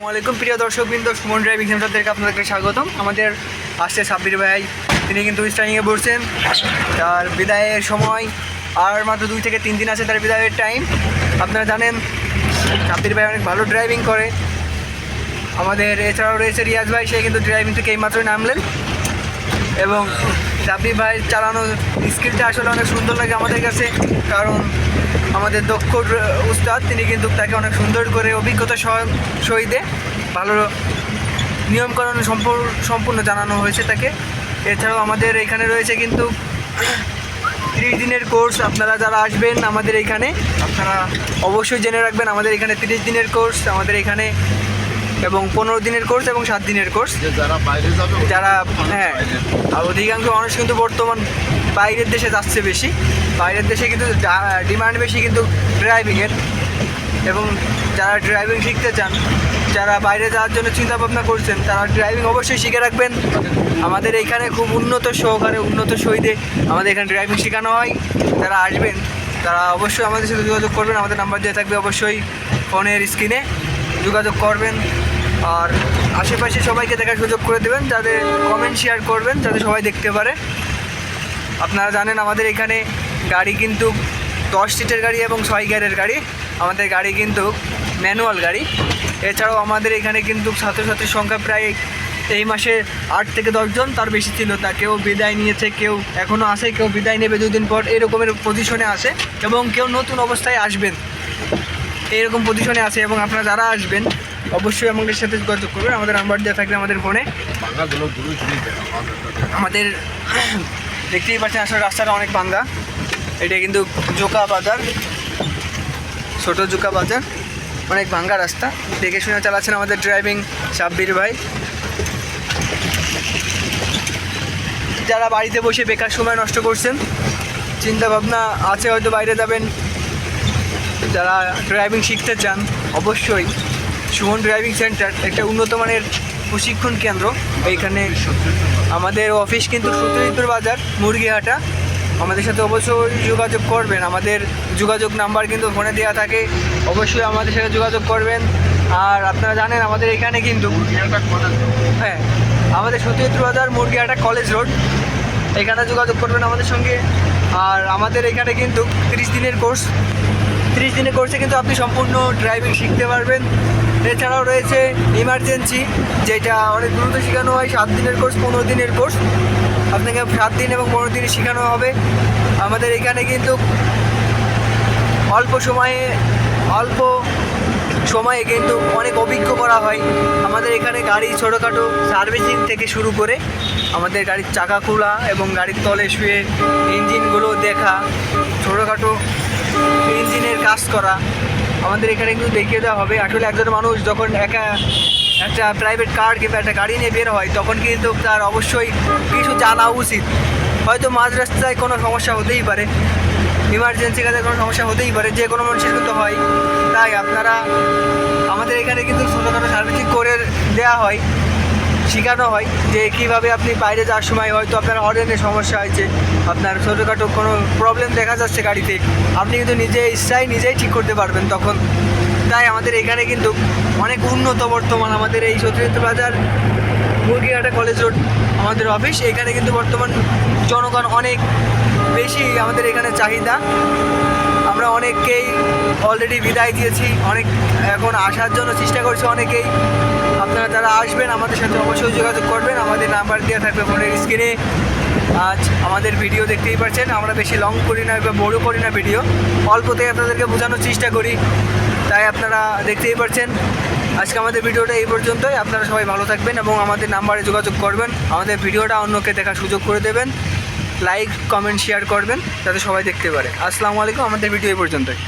আসসালামাইকুম প্রিয় দর্শকবৃন্দ, সুমন ড্রাইভিং সেন্টার থেকে আপনাদেরকে স্বাগতম। আমাদের আসছে সাব্বির ভাই, তিনি কিন্তু স্টার্টিংয়ে বসছেন। তার বিদায়ের সময় আর মাত্র 2 থেকে 3 দিন আছে তার বিদায়ের টাইম। আপনারা জানেন সাব্বির ভাই অনেক ভালো ড্রাইভিং করে। আমাদের এছাড়াও রয়েছে রিয়াজ ভাই, সে কিন্তু ড্রাইভিং থেকে এইমাত্র নামলেন। এবং সাব্বির ভাই চালানোর স্কিলটা আসলে অনেক সুন্দর লাগে আমাদের কাছে, কারণ আমাদের দক্ষ উস্তাদ তিনি কিন্তু তাকে অনেক সুন্দর করে অভিজ্ঞতা সহিতে ভালো নিয়মকানুন সম্পূর্ণ জানানো হয়েছে তাকে। এছাড়াও আমাদের এখানে রয়েছে কিন্তু 30 দিনের কোর্স। আপনারা যারা আসবেন আমাদের এইখানে আপনারা অবশ্যই জেনে রাখবেন, আমাদের এখানে 30 দিনের কোর্স আমাদের এখানে, এবং 15 দিনের কোর্স এবং 7 দিনের কোর্স। যারা আর অধিকাংশ মানুষ কিন্তু বর্তমান বাইরের দেশে যাচ্ছে বেশি। বাইরের দেশে কিন্তু ডিমান্ড বেশি কিন্তু ড্রাইভিংয়ের। এবং যারা ড্রাইভিং শিখতে চান, যারা বাইরে যাওয়ার জন্য চিন্তা ভাবনা করছেন, তারা ড্রাইভিং অবশ্যই শিখে রাখবেন। আমাদের এইখানে খুব উন্নত সহকারে উন্নত সহিতে আমাদের এখানে ড্রাইভিং শেখানো হয়। যারা আসবেন তারা অবশ্যই আমাদের সাথে যোগাযোগ করবেন, আমাদের নাম্বার দেওয়া থাকবে, অবশ্যই ফোনের স্ক্রিনে যোগাযোগ করবেন। আর আশেপাশে সবাইকে দেখার সুযোগ করে দেবেন, যাদের কমেন্ট শেয়ার করবেন যাতে সবাই দেখতে পারে। আপনারা জানেন আমাদের এখানে গাড়ি কিন্তু 10 সিটের গাড়ি এবং 6 গিয়ারের গাড়ি। আমাদের গাড়ি কিন্তু ম্যানুয়াল গাড়ি। এছাড়াও আমাদের এখানে কিন্তু ছাত্রছাত্রীর সংখ্যা প্রায় এই মাসে 8 থেকে 10 জন, তার বেশি ছিল। তা কেউ বিদায় নিয়েছে, কেউ এখনও আসে, কেউ বিদায় নেবে 2 দিন পর, এরকমের পজিশনে আসে। এবং কেউ নতুন অবস্থায় আসবেন এইরকম পজিশনে আছে। এবং আপনারা যারা আসবেন অবশ্যই আমাদের সাথে যোগাযোগ করবেন, আমাদের নাম্বার দেওয়া থাকবে আমাদের ফোনে। আমাদের দেখতেই পাচ্ছেন আসলে রাস্তাটা অনেক ভাঙ্গা। এটা কিন্তু জোকা বাজার, ছোটো জোকা বাজার, অনেক ভাঙ্গা রাস্তা। দেখে শুনে চালাচ্ছেন আমাদের ড্রাইভিং সাব্বির ভাই। যারা বাড়িতে বসে বেকার সময় নষ্ট করছেন, চিন্তা ভাবনা আছে হয়তো বাইরে যাবেন, যারা ড্রাইভিং শিখতে চান, অবশ্যই সুমন ড্রাইভিং সেন্টার একটা উন্নত মানের প্রশিক্ষণ কেন্দ্র। এইখানে আমাদের অফিস কিন্তু সূত্রধর বাজার, মুরগিহাটা। আমাদের সাথে অবশ্যই যোগাযোগ করবেন, আমাদের যোগাযোগ নাম্বার কিন্তু ফোনে দেওয়া থাকে, অবশ্যই আমাদের সাথে যোগাযোগ করবেন। আর আপনারা জানেন আমাদের এখানে কিন্তু আমাদের সূত্রধর বাজার, মুরগিহাটা, কলেজ রোড, এখানে যোগাযোগ করবেন আমাদের সঙ্গে। আর আমাদের এখানে কিন্তু 30 দিনের কোর্স, 30 দিনের কোর্সে কিন্তু আপনি সম্পূর্ণ ড্রাইভিং শিখতে পারবেন। এছাড়াও রয়েছে ইমার্জেন্সি, যেটা অনেক দ্রুত শেখানো হয়, 7 দিনের কোর্স, 15 দিনের কোর্স। আপনাকে 7 দিন এবং 15 দিনে শেখানো হবে। আমাদের এখানে কিন্তু অল্প সময়ে কিন্তু অনেক অভিজ্ঞ করা হয়। আমাদের এখানে গাড়ি ছোটোখাটো সার্ভিসিং থেকে শুরু করে আমাদের গাড়ির চাকা খোলা এবং গাড়ির তলে শুয়ে ইঞ্জিনগুলো দেখা, ছোটোখাটো ইঞ্জিনের কাজ করা আমাদের এখানে কিন্তু দেখিয়ে দেওয়া হবে। আসলে একজন মানুষ যখন একটা প্রাইভেট কার কিংবা একটা গাড়ি নিয়ে বের হয়, তখন কিন্তু তার অবশ্যই কিছু জানা উচিত। হয়তো মাঝ রাস্তায় কোনো সমস্যা হতেই পারে, ইমার্জেন্সি কাজে কোনো সমস্যা হতেই পারে, যে কোনো মানুষের কিন্তু হয়। তাই আপনারা আমাদের এখানে কিন্তু ছোটোখাটো সার্ভিসিং করে দেওয়া হয়, শেখানো হয় যে কীভাবে আপনি বাইরে যাওয়ার সময় হয়তো আপনার হর্নের সমস্যা হয়েছে, আপনার ছোটোখাটো কোনো প্রবলেম দেখা যাচ্ছে গাড়িতে, আপনি কিন্তু নিজেই ঠিক করতে পারবেন তখন। তাই আমাদের এখানে কিন্তু অনেক উন্নত বর্তমান আমাদের এই সূত্রধর বাজার, মুরগিহাটা, কলেজ রোড আমাদের অফিস। এখানে কিন্তু বর্তমান জনগণ অনেক বেশি, আমাদের এখানে চাহিদা। আমরা অনেককেই অলরেডি বিদায় দিয়েছি, অনেক এখন আসার জন্য চেষ্টা করছি অনেকেই। আপনারা যারা আসবেন আমাদের সাথে অবশ্যই যোগাযোগ করবেন, আমাদের নাম্বার দেওয়া থাকবে ফোনের স্ক্রিনে। আজ আমাদের ভিডিও দেখতেই পাচ্ছেন, আমরা বেশি লং করি না বা বড়ো করি না ভিডিও, অল্পতেই আপনাদেরকে বোঝানোর চেষ্টা করি। তাই আপনারা দেখতেই পাচ্ছেন আজকে আমাদের ভিডিওটা এই পর্যন্তই। আপনারা সবাই ভালো থাকবেন এবং আমাদের নাম্বারে যোগাযোগ করবেন, আমাদের ভিডিওটা অন্যকে দেখার সুযোগ করে দেবেন, লাইক কমেন্ট শেয়ার করবেন যাতে সবাই দেখতে পারে। আসসালামু আলাইকুম, আমাদের ভিডিও এই পর্যন্তই।